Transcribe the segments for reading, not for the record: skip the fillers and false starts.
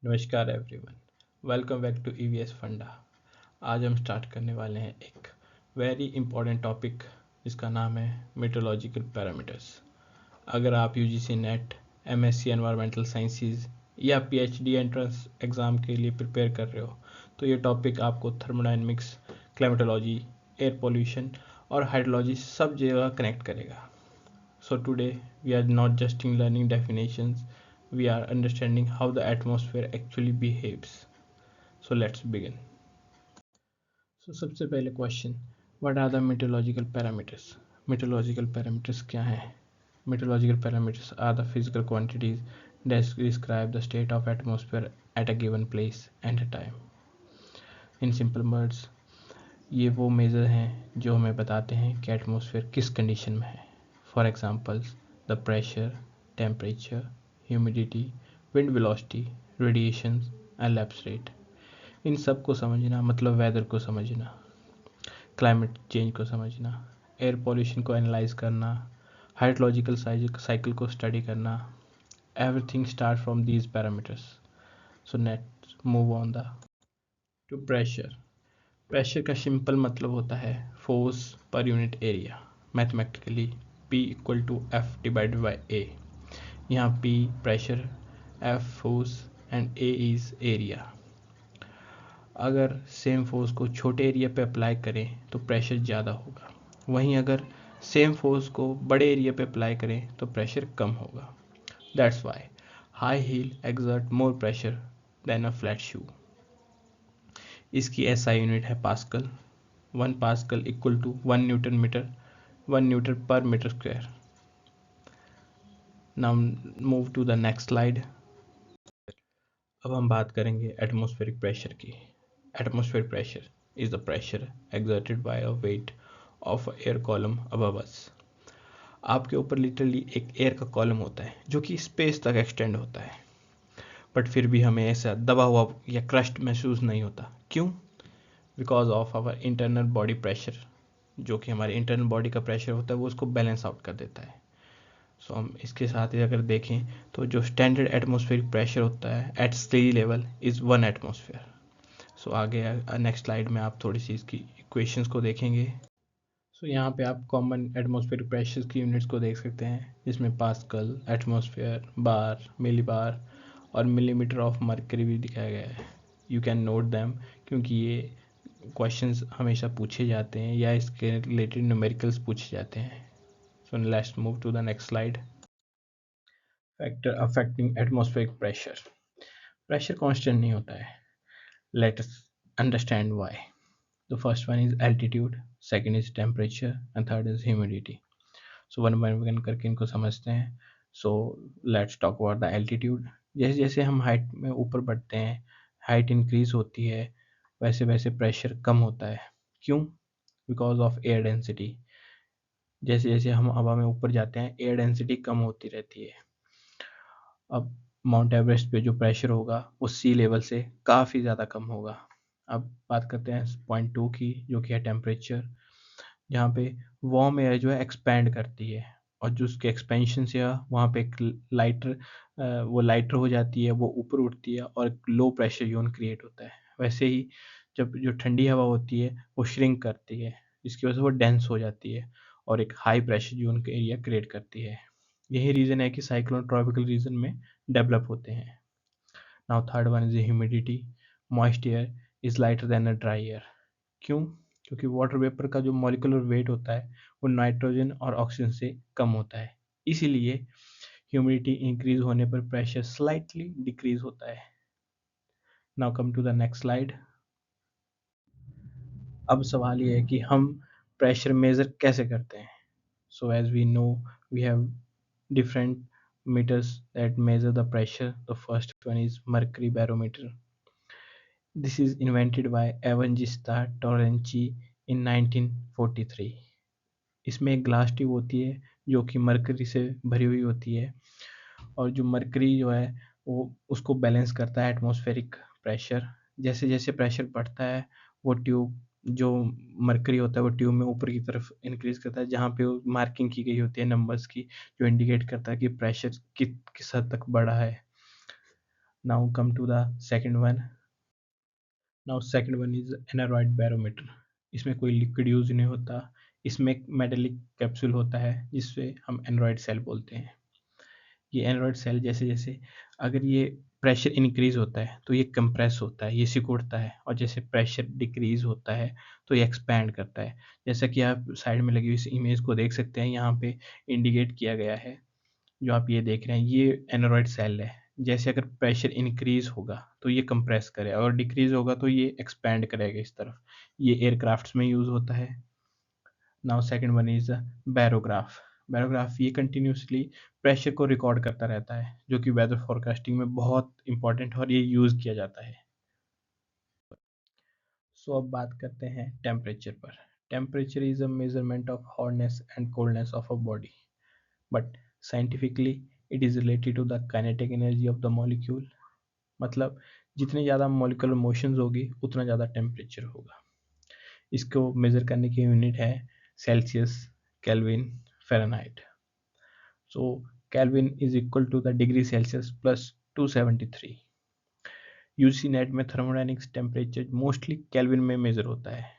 नमस्कार everyone, welcome back to EVS funda. आज हम स्टार्ट करने वाले हैं एक वेरी इंपॉर्टेंट टॉपिक जिसका नाम है मीटरोलॉजिकल पैरामीटर्स। अगर आप UGC net, MSc environmental sciences या पीएचडी एंट्रेंस एग्ज़ाम के लिए प्रिपेयर कर रहे हो तो ये टॉपिक आपको थर्मोडायनेमिक्स, क्लाइमेटोलॉजी, एयर पोल्यूशन और हाइड्रोलॉजी सब जगह कनेक्ट करेगा। So today we are not just in learning definitions, we are understanding how the atmosphere actually behaves. So let's begin. So सबसे पहले question, what are the meteorological parameters? Meteorological parameters क्या हैं? Meteorological parameters are the physical quantities that describe the state of atmosphere at a given place and a time. In simple words, ये वो major हैं जो हमें बताते हैं कि एटमॉस्फेयर किस कंडीशन में है। For examples the pressure, temperature, humidity, wind velocity, radiation and lapse rate. इन सब को समझना मतलब वेदर को समझना, क्लाइमेट चेंज को समझना, एयर पॉल्यूशन को एनालाइज करना, हाइड्रोलॉजिकल साइकिल को स्टडी करना। Everything start from these parameters. So let's move on the to pressure. Pressure का सिंपल मतलब होता है फोर्स पर unit area. Mathematically P equal to F divided by A. यहाँ P pressure, F force and A is area. अगर same force को छोटे area पे अप्लाई करें तो प्रेशर ज़्यादा होगा, वहीं अगर सेम फोर्स को बड़े एरिया पे अप्लाई करें तो प्रेशर कम होगा। That's why high heel exert more pressure than a flat shoe. इसकी एसआई यूनिट है pascal. 1 pascal equal to 1 newton metre, 1 newton पर metre square. Now move to the next slide. अब हम बात करेंगे एटमॉस्फेरिक प्रेशर की। Atmospheric pressure is the pressure exerted by a weight of air column above us. आपके ऊपर literally एक air का कॉलम होता है जो कि स्पेस तक एक्सटेंड होता है, बट फिर भी हमें ऐसा दबा हुआ या क्रस्ट महसूस नहीं होता। क्यों? Because of our internal body pressure. जो कि हमारे इंटरनल बॉडी का प्रेशर होता है वो उसको बैलेंस आउट कर देता है। सो हम इसके साथ ही अगर देखें तो जो स्टैंडर्ड एटमॉस्फेरिक प्रेशर होता है at sea level is 1 atmosphere. So आगे नेक्स्ट स्लाइड में आप थोड़ी सी इसकी इक्वेशंस को देखेंगे। सो यहाँ पे आप कॉमन एटमॉस्फेरिक प्रेशर की यूनिट्स को देख सकते हैं, जिसमें पास्कल, एटमॉस्फेयर, बार, मिली बार और मिलीमीटर ऑफ मर्करी भी दिखाया गया है। यू कैन नोट दैम क्योंकि ये क्वेश्चंस हमेशा पूछे जाते हैं या इसके रिलेटेड न्यूमेरिकल्स पूछे जाते हैं। So let's move to the next slide. Factor affecting atmospheric pressure. Pressure constant नहीं होता है। Let us understand why. The first one is altitude, second is temperature and third is humidity. So one by one करके इनको समझते हैं। So let's talk about the altitude. जैसे जैसे हम हाइट में ऊपर बढ़ते हैं, हाइट इंक्रीज होती है, वैसे वैसे प्रेशर कम होता है। क्यों? Because of air density. जैसे जैसे हम हवा में ऊपर जाते हैं एयर डेंसिटी कम होती रहती है। अब माउंट एवरेस्ट पे जो प्रेशर होगा वो सी लेवल से काफ़ी ज़्यादा कम होगा। अब बात करते हैं पॉइंट 2 की, जो कि है टेम्परेचर, जहाँ पे वार्म एयर जो है एक्सपैंड करती है और जो उसके एक्सपेंशन से वहाँ पे एक लाइटर वो लाइटर हो जाती है, वो ऊपर उठती है और एक लो प्रेशर जोन क्रिएट होता है। वैसे ही जब जो ठंडी हवा होती है वो श्रिंक करती है, जिसकी वजह से वो डेंस हो जाती है और एक हाई प्रेशर जोन का एरिया क्रिएट करती है। यही रीज़न है कि साइक्लोन ट्रॉपिकल रीजन में डेवलप होते हैं। Now third one is humidity. Moist air is lighter than a dry air. क्यों? क्योंकि वाटर वेपर का जो मॉलिक्यूलर वेट होता है वो नाइट्रोजन और ऑक्सीजन से कम होता है, इसीलिए ह्यूमिडिटी इंक्रीज होने पर प्रेशर स्लाइटली डिक्रीज होता है। Now come to the next slide. अब सवाल ये है कि हम प्रेशर मेजर कैसे करते हैं। So as we know we have different meters that measure the pressure. The first one is mercury barometer. This is invented by Evangelista Torrenci in 1943. इसमें एक ग्लास ट्यूब होती है जो कि मरकरी से भरी हुई होती है, और जो मरकरी जो है वो उसको बैलेंस करता है एटमॉस्फेरिक प्रेशर। जैसे जैसे प्रेशर बढ़ता है वो ट्यूब जो मरकरी होता है वो ट्यूब में ऊपर की तरफ इंक्रीज करता है, जहाँ पे वो मार्किंग की गई होती है नंबर्स की, जो इंडिकेट करता है कि प्रेशर किस हद तक बढ़ा है। Now come to the second one. Now second one is aneroid barometer. इसमें कोई लिक्विड यूज नहीं होता, इसमें एक मेटेलिक कैप्सूल होता है जिससे हम एनरॉयड सेल बोलते हैं। ये एनरॉयड सेल जैसे जैसे अगर ये प्रेशर इंक्रीज होता है तो ये कंप्रेस होता है, ये सिकुड़ता है, और जैसे प्रेशर डिक्रीज होता है तो ये एक्सपैंड करता है। जैसा कि आप साइड में लगी हुई इस इमेज को देख सकते हैं, यहाँ पे इंडिकेट किया गया है, जो आप ये देख रहे हैं ये एनरॉयड सेल है। जैसे अगर प्रेशर इंक्रीज होगा तो ये कंप्रेस करेगा और डिक्रीज होगा तो ये एक्सपैंड करेगा इस तरफ। ये एयरक्राफ्ट्स में यूज होता है। Now second one is barograph. Barograph ये कंटिन्यूसली प्रेशर को रिकॉर्ड करता रहता है, जो कि वेदर फोरकास्टिंग में बहुत इंपॉर्टेंट है और ये यूज किया जाता है। सो अब बात करते हैं टेम्परेचर पर। Temperature is a measurement of hotness and coldness of a body, but scientifically it is related to the kinetic energy of the molecule. मतलब जितनी ज़्यादा मॉलिक्यूलर मोशंस होगी उतना ज़्यादा टेम्परेचर होगा। इसको मेजर करने की यूनिट है Celsius, Kelvin, Fahrenheit. So Kelvin is equal to the degree Celsius plus 273। UGC NET में थर्मोडायनेमिक्स टेम्परेचर मोस्टली केल्विन में मेजर होता है।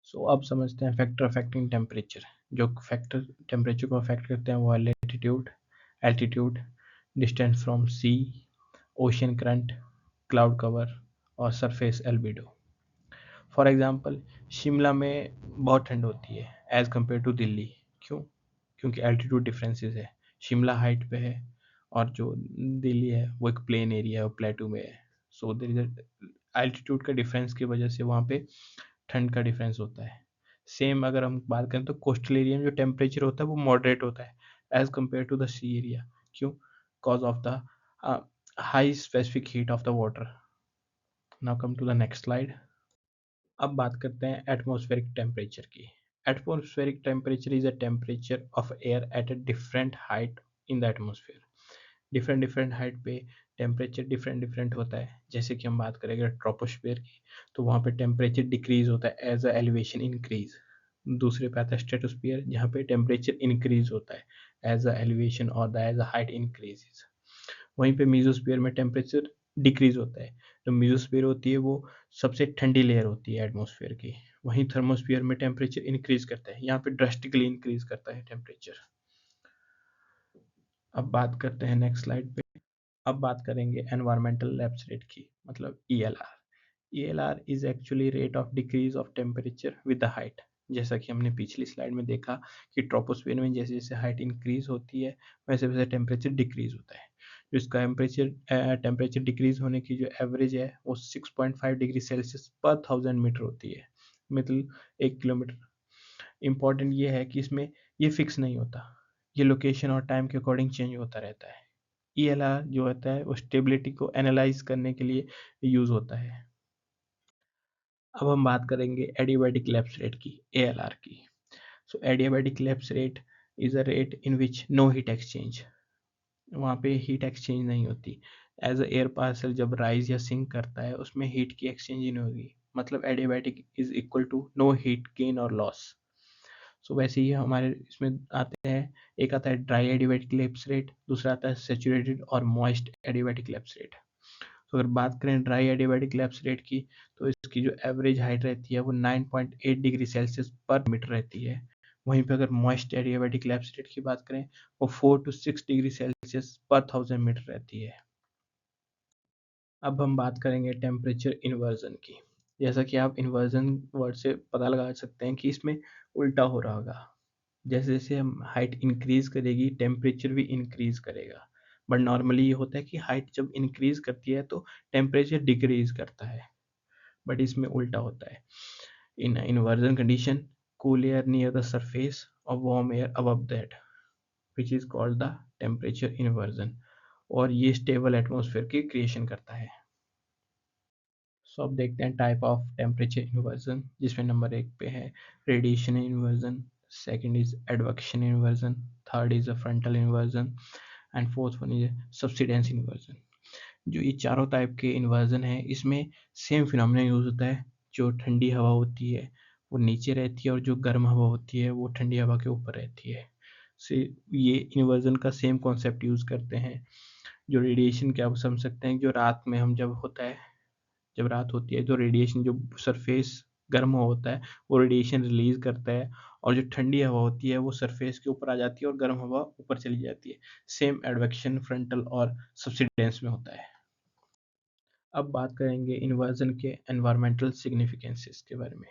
सो अब समझते हैं फैक्टर अफेक्टिंग टेम्परेचर। जो फैक्टर टेम्परेचर को अफेक्ट करते हैं वो है latitude, altitude, distance from sea, ocean current, cloud cover और surface albedo. For example Shimla में बहुत ठंड होती है एज कम्पेयर टू दिल्ली। क्यों? क्योंकि एल्टीट्यूड डिफरेंसेस है। शिमला हाइट पे है और जो दिल्ली है वो एक प्लेन एरिया है, वो प्लेटू में है। सो देयर इज एल्टीट्यूड का डिफरेंस की वजह से वहाँ पे ठंड का डिफरेंस होता है। सेम अगर हम बात करें तो कोस्टल एरिया में जो टेम्परेचर होता है वो मॉडरेट होता है as compare to the sea area. क्यों? Because of the high specific heat of the water. Now come to the next slide. अब बात करते हैं एटमॉस्फेरिक टेम्परेचर की। Atmospheric temperature is a temperature of air at a different height in the atmosphere. Different different height पे temperature different different होता है। जैसे कि हम बात करेंगे ट्रोपोस्फेयर की तो वहाँ पे टेम्परेचर डिक्रीज होता है एज अ एलिवेशन इंक्रीज। दूसरे पे आता है स्ट्रेटोस्फियर, जहाँ पे टेम्परेचर इंक्रीज होता है एज अ एलिवेशन और एज अ हाइट इंक्रीजेज। वहीं पे मीजोस्फीयर में टेम्परेचर डिक्रीज होता है। जो मीजोस्फीयर होती है वो सबसे ठंडी लेयर होती है एटमॉस्फेयर की। वहीं थर्मोस्फीयर में टेम्परेचर इंक्रीज करता है, यहाँ पे ड्रास्टिकली इंक्रीज करता है टेम्परेचर। अब बात करते हैं नेक्स्ट स्लाइड पे। अब बात करेंगे एनवायरमेंटल लैप्स रेट की, मतलब ELR। ELR is actually rate of decrease of temperature with the height. जैसा कि हमने पिछली स्लाइड में देखा कि ट्रोपोस्फीयर में जैसे जैसे हाइट इंक्रीज होती है वैसे वैसे टेम्परेचर डिक्रीज होता है। जो इसका टेम्परेचर डिक्रीज होने की जो एवरेज है वो 6.5 डिग्री सेल्सियस पर 1000 मीटर होती है, मतलब 1 किलोमीटर। इंपॉर्टेंट ये है कि इसमें ये फिक्स नहीं होता, ये लोकेशन और टाइम के अकॉर्डिंग चेंज होता रहता है। ELR जो होता है वो स्टेबिलिटी को एनालाइज करने के लिए यूज होता है। अब हम बात करेंगे एडियाबैटिक लैप्स रेट की, ALR की। So adiabatic lapse rate is a rate in which no heat exchange. वहाँ पे हीट एक्सचेंज नहीं होती। एज अ एयर पार्सल जब राइज या सिंक करता है उसमें हीट की एक्सचेंज ही नहीं होगी। मतलब adiabatic is equal to no heat gain और लॉस। सो वैसे ही हमारे इसमें आते हैं, एक आता है ड्राई एडियाबैटिक लैप्स रेट, दूसरा आता है सैचुरेटेड और मॉइस्ट एडियाबैटिक लैप्स रेट। तो अगर बात करें ड्राई एडियाबैटिक लैप्स रेट की तो इसकी जो एवरेज हाइट रहती है वो 9.8 डिग्री सेल्सियस पर मीटर रहती है। वहीं पे अगर मॉइस्ट एडियाबैटिक लैप्स रेट की बात करें वो 4 to 6 डिग्री सेल्सियस पर 1000 मीटर रहती है। अब हम बात करेंगे टेम्परेचर इन्वर्जन की। जैसा कि आप इन्वर्जन वर्ड से पता लगा सकते हैं कि इसमें उल्टा हो रहा होगा। जैसे जैसे हम हाइट इंक्रीज करेगी टेम्परेचर भी इंक्रीज करेगा। बट नॉर्मली ये होता है कि हाइट जब इंक्रीज करती है तो टेम्परेचर डिक्रीज करता है, बट इसमें उल्टा होता है। In inversion condition cool air near the surface और warm air above that which is called the temperature inversion, और ये स्टेबल एटमॉस्फेयर की क्रिएशन करता है। सो अब देखते हैं टाइप ऑफ टेम्परेचर इन्वर्जन, जिसमें नंबर 1 पे है radiation inversion, second is advection inversion, third is a frontal inversion and fourth one is subsidence inversion. जो ये चारों टाइप के इन्वर्जन है इसमें सेम फिनोमेना यूज होता है। जो ठंडी हवा होती है वो नीचे रहती है और जो गर्म हवा होती है वो ठंडी हवा के ऊपर रहती है। से ये इन्वर्जन का सेम कॉन्सेप्ट यूज करते हैं। जो रेडिएशन क्या आप समझ सकते हैं, जो रात में हम जब रात होती है तो रेडिएशन जो सरफेस गर्म होता है वो रेडिएशन रिलीज करता है, और जो ठंडी हवा होती है वो सरफेस के ऊपर आ जाती है और गर्म हवा ऊपर चली जाती है। सेम एडवेक्शन फ्रंटल और सबसिडेंस में होता है। अब बात करेंगे इन्वर्जन के एनवायरमेंटल सिग्निफिकेंसेस के बारे में,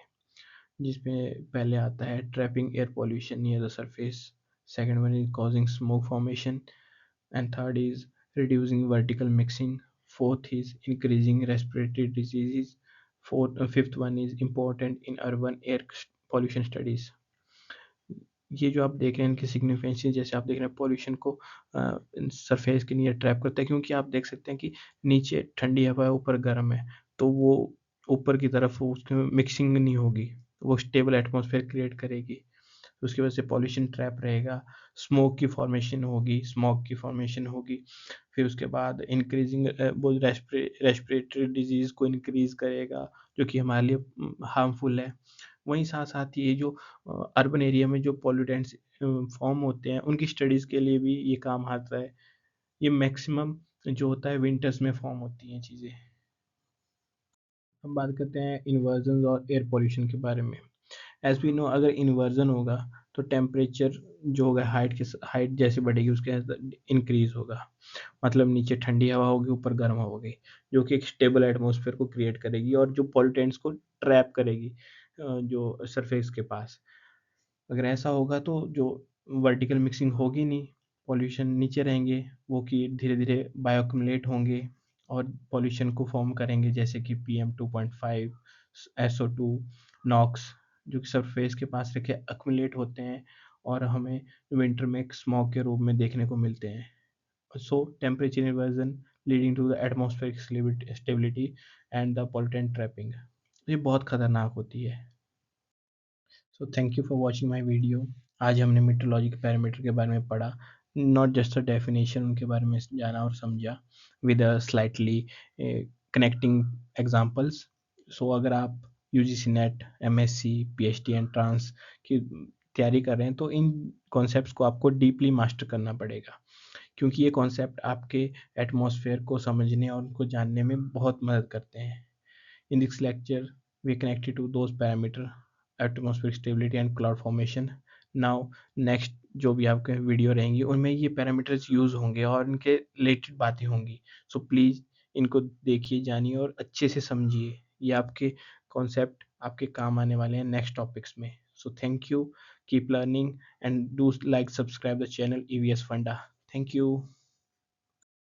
जिसमें पहले आता है trapping air pollution near the surface, second one is causing smoke formation, and third is reducing vertical mixing, fourth is increasing respiratory diseases, fifth one is important in urban air pollution studies। ये जो आप देख रहे हैं इनकी significance, जैसे आप देख रहे हैं पॉल्यूशन को सरफेस के नियर ट्रैप करता है, क्योंकि आप देख सकते हैं कि नीचे ठंडी हवा है, ऊपर गर्म है, तो वो ऊपर की तरफ उसमें मिक्सिंग नहीं होगी, वो स्टेबल एटमॉस्फेयर क्रिएट करेगी, उसकी वजह से पॉल्यूशन ट्रैप रहेगा, स्मोक की फॉर्मेशन होगी, फिर उसके बाद इंक्रीजिंग वो रेस्पिरेटरी डिजीज को इंक्रीज करेगा, जो कि हमारे लिए हार्मफुल है। वहीं साथ साथ ये जो अर्बन एरिया में जो पॉल्यूटेंट्स फॉर्म होते हैं उनकी स्टडीज़ के लिए भी ये काम आता है। ये मैक्सिमम जो होता है विंटर्स में फॉर्म होती हैं चीज़ें। अब बात करते हैं इन्वर्जन और एयर पॉल्यूशन के बारे में। एज वी नो, अगर इन्वर्जन होगा तो टेम्परेचर जो होगा हाइट जैसे बढ़ेगी उसके इंक्रीज होगा, मतलब नीचे ठंडी हवा होगी, ऊपर गर्म हवा होगी, जो कि एक स्टेबल एटमॉस्फेयर को क्रिएट करेगी और जो पॉल्यूटेंट्स को ट्रैप करेगी जो सरफेस के पास। अगर ऐसा होगा तो जो वर्टिकल मिक्सिंग होगी नहीं, पॉल्यूशन नीचे रहेंगे, वो कि धीरे धीरे बायोअक्यूमुलेट होंगे और पॉल्यूशन को फॉर्म करेंगे, जैसे कि PM2.5, SO2, नॉक्स, जो कि सरफेस के पास रखे अक्यूमुलेट होते हैं और हमें विंटर में एक स्मॉग के रूप में देखने को मिलते हैं। So temperature inversion leading to the atmospheric stability and the pollutant trapping, ये बहुत खतरनाक होती है। So thank you for watching my video. आज हमने मीटरोलॉजी के पैरामीटर के बारे में पढ़ा, नॉट जस्ट अ डेफिनेशन, उनके बारे में जाना और समझा with a slightly connecting examples. So अगर आप UGC NET, MSc, PhD entrance की तैयारी कर रहे हैं तो इन कॉन्सेप्ट्स को आपको डीपली मास्टर करना पड़ेगा, क्योंकि ये कॉन्सेप्ट आपके एटमॉस्फेयर को समझने और उनको जानने में बहुत मदद करते हैं। In this lecture, we connected to those parameter, atmospheric stability and cloud formation. Now, next जो भी आपके वीडियो रहेंगी उनमें ये पैरामीटर्स यूज होंगे और इनके रिलेटेड बातें होंगी। सो प्लीज़ इनको देखिए, जानिए और अच्छे से समझिए। ये आपके कॉन्सेप्ट आपके काम आने वाले हैं नेक्स्ट टॉपिक्स में। सो thank you, keep learning and do like subscribe the channel EVS Funda। Thank you.